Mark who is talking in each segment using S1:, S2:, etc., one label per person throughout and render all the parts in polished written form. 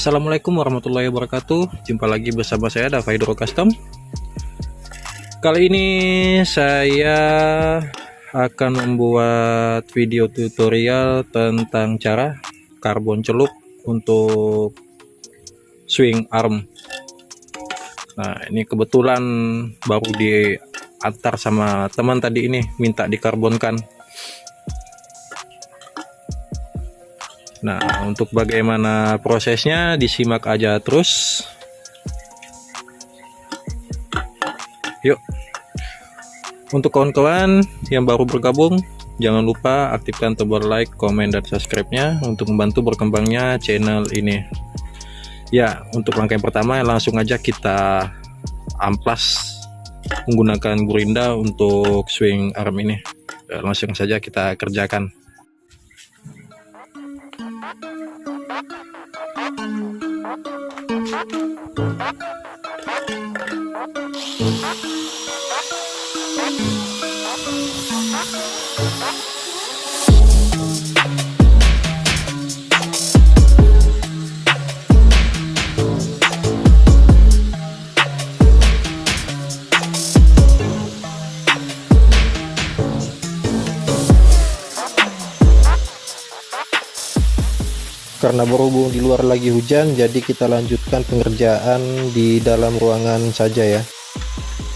S1: Assalamualaikum warahmatullahi wabarakatuh. Jumpa lagi bersama saya Dava Hydro Custom. Kali ini saya akan membuat video tutorial tentang cara karbon celup untuk swing arm. Nah, ini kebetulan baru diantar sama teman tadi, ini minta dikarbonkan. Nah, untuk bagaimana prosesnya disimak aja terus. Yuk. Untuk kawan-kawan yang baru bergabung, jangan lupa aktifkan tombol like, komen, dan subscribe-nya untuk membantu berkembangnya channel ini. Ya, untuk langkah yang pertama langsung aja kita amplas menggunakan gurinda untuk swing arm ini. Langsung saja kita kerjakan. Karena berhubung di luar lagi hujan, jadi kita lanjutkan pengerjaan di dalam ruangan saja ya.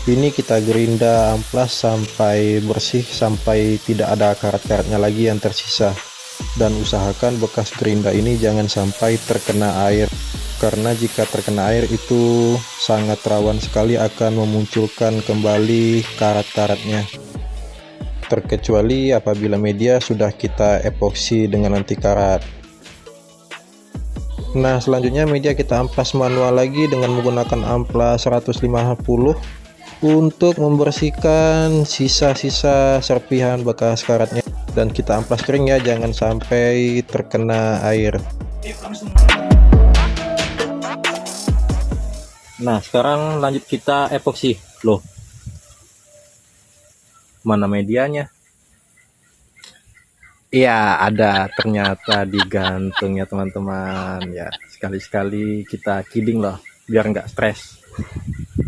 S1: Ini kita gerinda amplas sampai bersih, sampai tidak ada karat-karatnya lagi yang tersisa. Dan usahakan bekas gerinda ini jangan sampai terkena air, karena jika terkena air itu sangat rawan sekali akan memunculkan kembali karat-karatnya. Terkecuali apabila media sudah kita epoksi dengan anti karat. Nah, selanjutnya media kita amplas manual lagi dengan menggunakan amplas 150 untuk membersihkan sisa-sisa serpihan bekas karatnya, dan kita amplas kering ya, jangan sampai terkena air. Nah, sekarang lanjut kita epoksi. Loh, mana medianya? Iya, ada ternyata digantung ya teman-teman ya. Sekali-sekali kita kidding loh, biar nggak stres.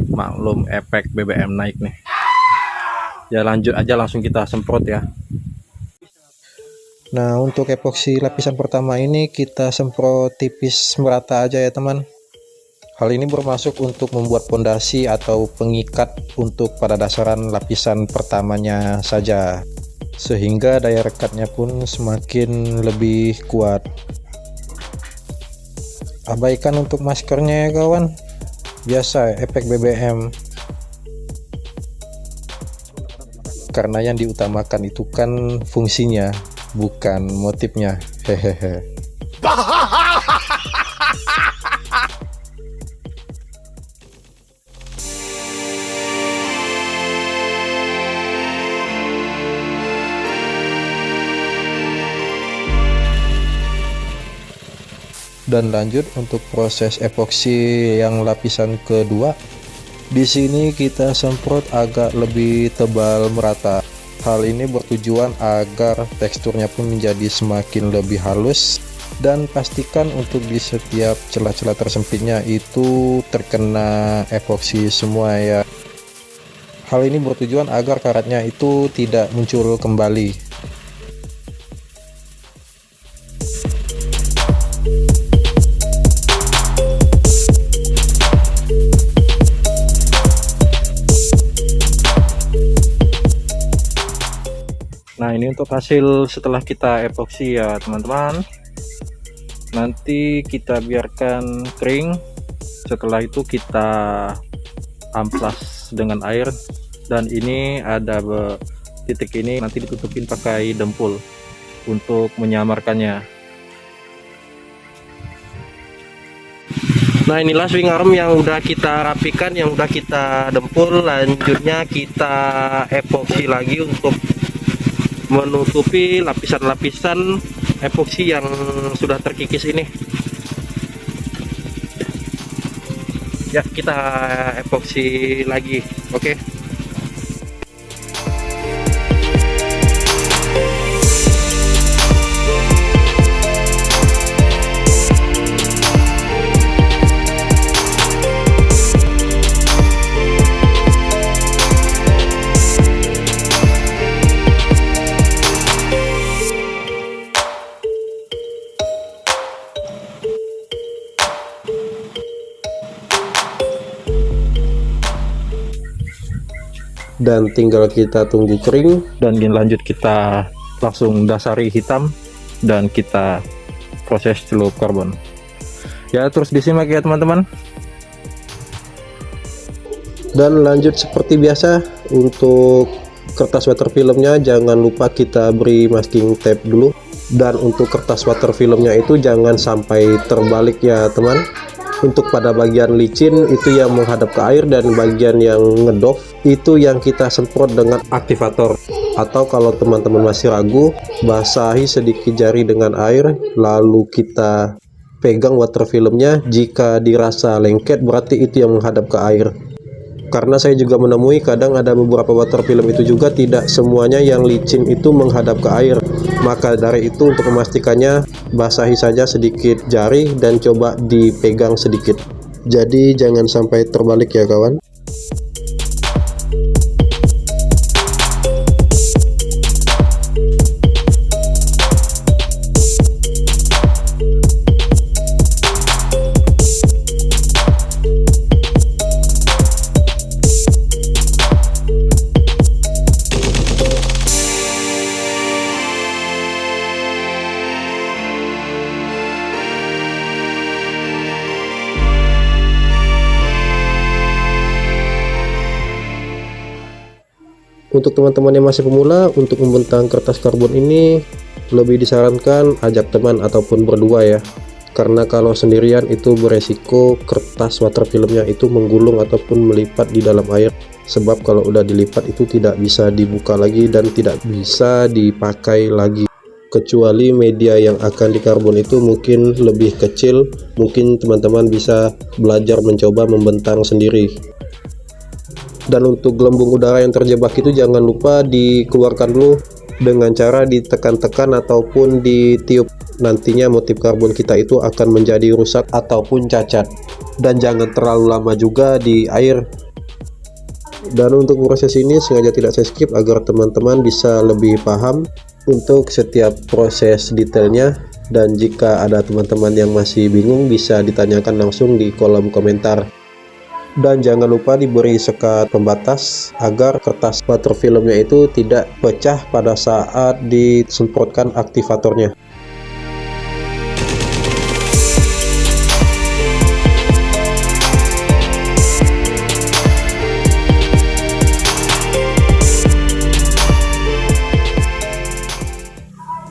S1: Maklum efek BBM naik nih. Ya lanjut aja, langsung kita semprot ya. Nah, untuk epoksi lapisan pertama ini kita semprot tipis merata aja ya teman. Hal ini bermaksud untuk membuat pondasi atau pengikat untuk pada dasaran lapisan pertamanya saja, sehingga daya rekatnya pun semakin lebih kuat. Abaikan untuk maskernya ya kawan, biasa efek BBM, karena yang diutamakan itu kan fungsinya, bukan motifnya. Hehehe. Dan lanjut untuk proses epoksi yang lapisan kedua. Di sini kita semprot agak lebih tebal merata. Hal ini bertujuan agar teksturnya pun menjadi semakin lebih halus, dan pastikan untuk di setiap celah-celah tersempitnya itu terkena epoksi semua ya. Hal ini bertujuan agar karatnya itu tidak muncul kembali. Nah, ini untuk hasil setelah kita epoksi ya teman-teman. Nanti kita biarkan kering. Setelah itu kita amplas dengan air, dan ini ada titik ini nanti ditutupin pakai dempul untuk menyamarkannya. Nah, inilah swing arm yang udah kita rapikan, yang udah kita dempul. Lanjutnya kita epoksi lagi untuk menutupi lapisan-lapisan epoksi yang sudah terkikis ini. Ya, kita epoksi lagi. Oke. dan tinggal kita tunggu kering.
S2: Dan lanjut kita langsung dasari hitam dan kita proses celup karbon ya. Terus disimak ya teman-teman.
S1: Dan lanjut seperti biasa, untuk kertas water filmnya jangan lupa kita beri masking tape dulu. Dan untuk kertas water filmnya itu jangan sampai terbalik ya teman. Untuk pada bagian licin itu yang menghadap ke air, dan bagian yang ngedop itu yang kita semprot dengan aktivator. Atau kalau teman-teman masih ragu, basahi sedikit jari dengan air lalu kita pegang water filmnya. Jika dirasa lengket berarti itu yang menghadap ke air. Karena saya juga menemui kadang ada beberapa water film itu juga tidak semuanya yang licin itu menghadap ke air. Maka dari itu untuk memastikannya, basahi saja sedikit jari dan coba dipegang sedikit. Jadi jangan sampai terbalik ya kawan. Untuk teman-teman yang masih pemula, untuk membentang kertas karbon ini lebih disarankan ajak teman ataupun berdua ya. Karena kalau sendirian itu beresiko kertas water filmnya itu menggulung ataupun melipat di dalam air. Sebab kalau udah dilipat itu tidak bisa dibuka lagi dan tidak bisa dipakai lagi. Kecuali media yang akan dikarbon itu mungkin lebih kecil, mungkin teman-teman bisa belajar mencoba membentang sendiri. Dan untuk gelembung udara yang terjebak itu jangan lupa dikeluarkan dulu dengan cara ditekan-tekan ataupun ditiup. Nantinya motif karbon kita itu akan menjadi rusak ataupun cacat. Dan jangan terlalu lama juga di air. Dan untuk proses ini sengaja tidak saya skip agar teman-teman bisa lebih paham untuk setiap proses detailnya. Dan jika ada teman-teman yang masih bingung bisa ditanyakan langsung di kolom komentar. Dan jangan lupa diberi sekat pembatas agar kertas water filmnya itu tidak pecah pada saat disemprotkan aktivatornya.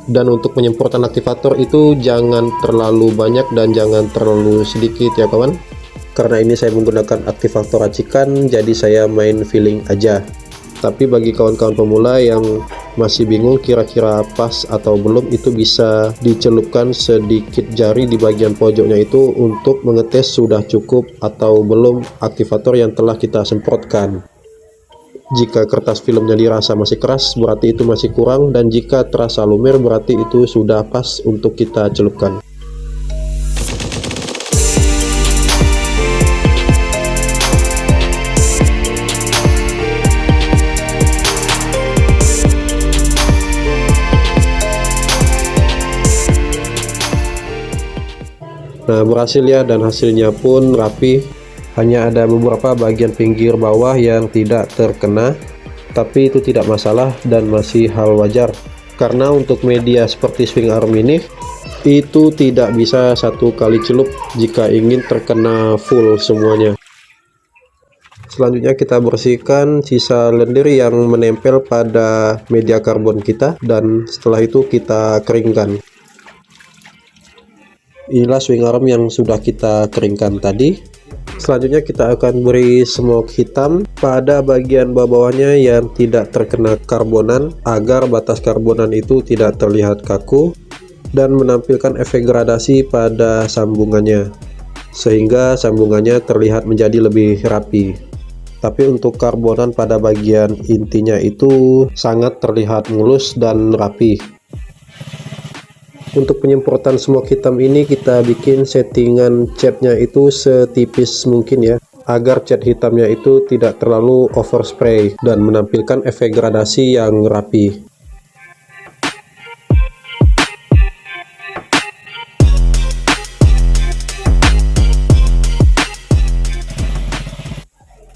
S1: Dan untuk penyemprotan aktivator itu jangan terlalu banyak dan jangan terlalu sedikit ya kawan. Karena ini saya menggunakan aktivator racikan, jadi saya main feeling aja. Tapi bagi kawan-kawan pemula yang masih bingung kira-kira pas atau belum, itu bisa dicelupkan sedikit jari di bagian pojoknya itu untuk mengetes sudah cukup atau belum aktivator yang telah kita semprotkan. Jika kertas filmnya dirasa masih keras berarti itu masih kurang, dan jika terasa lumer berarti itu sudah pas untuk kita celupkan. Nah berhasil ya, dan hasilnya pun rapi. Hanya ada beberapa bagian pinggir bawah yang tidak terkena, tapi itu tidak masalah dan masih hal wajar. Karena untuk media seperti swing arm ini itu tidak bisa satu kali celup jika ingin terkena full semuanya. Selanjutnya kita bersihkan sisa lendir yang menempel pada media karbon kita, dan setelah itu kita keringkan. Inilah swing arm yang sudah kita keringkan tadi. Selanjutnya kita akan beri smoke hitam pada bagian bawah-bawahnya yang tidak terkena karbonan agar batas karbonan itu tidak terlihat kaku dan menampilkan efek gradasi pada sambungannya sehingga sambungannya terlihat menjadi lebih rapi. Tapi untuk karbonan pada bagian intinya itu sangat terlihat mulus dan rapi. Untuk penyemprotan smoke hitam ini kita bikin settingan catnya itu setipis mungkin ya, agar cat hitamnya itu tidak terlalu overspray dan menampilkan efek gradasi yang rapi.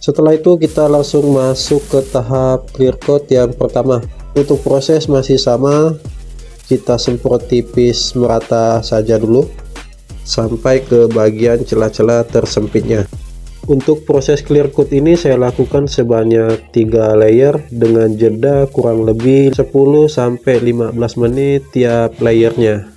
S3: Setelah itu kita langsung masuk ke tahap clear coat yang pertama. Untuk proses masih sama, kita semprot tipis merata saja dulu sampai ke bagian celah-celah tersempitnya. Untuk proses clear coat ini saya lakukan sebanyak 3 layer dengan jeda kurang lebih 10-15 menit tiap layernya.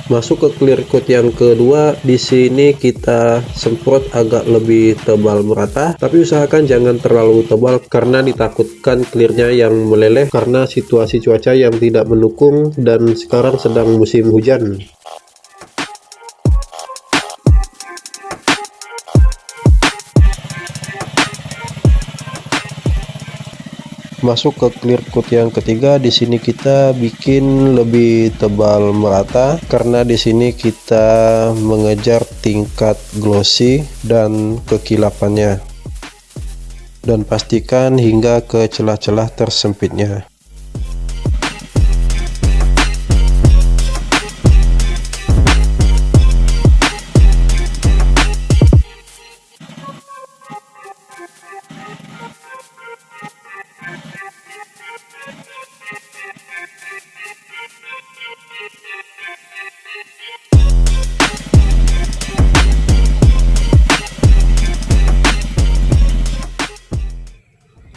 S3: Masuk ke clear coat yang kedua, di sini kita semprot agak lebih tebal merata, tapi usahakan jangan terlalu tebal karena ditakutkan clearnya yang meleleh karena situasi cuaca yang tidak mendukung dan sekarang sedang musim hujan. Masuk ke clear coat yang ketiga, di sini kita bikin lebih tebal merata karena di sini kita mengejar tingkat glossy dan kekilapannya. Dan pastikan hingga ke celah-celah tersempitnya.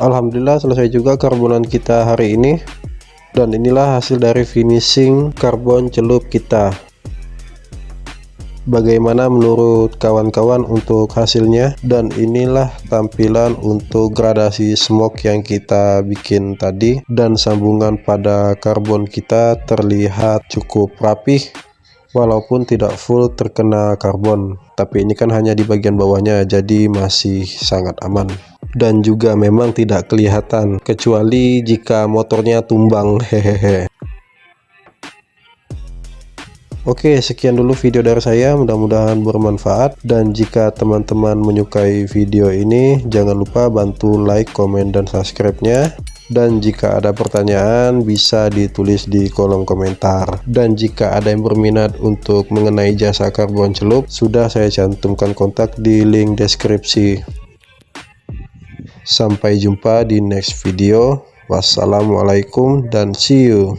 S3: Alhamdulillah selesai juga karbonan kita hari ini, dan inilah hasil dari finishing karbon celup kita. Bagaimana menurut kawan-kawan untuk hasilnya? Dan inilah tampilan untuk gradasi smoke yang kita bikin tadi, dan sambungan pada karbon kita terlihat cukup rapih walaupun tidak full terkena karbon, tapi ini kan hanya di bagian bawahnya, jadi masih sangat aman. Dan juga memang tidak kelihatan kecuali jika motornya tumbang, hehehe. Oke, sekian dulu video dari saya, mudah-mudahan bermanfaat. Dan jika teman-teman menyukai video ini, jangan lupa bantu like, komen, dan subscribe-nya. Dan jika ada pertanyaan bisa ditulis di kolom komentar. Dan jika ada yang berminat untuk mengenai jasa karbon celup, sudah saya cantumkan kontak di link deskripsi. Sampai jumpa di next video. Wassalamualaikum dan see you.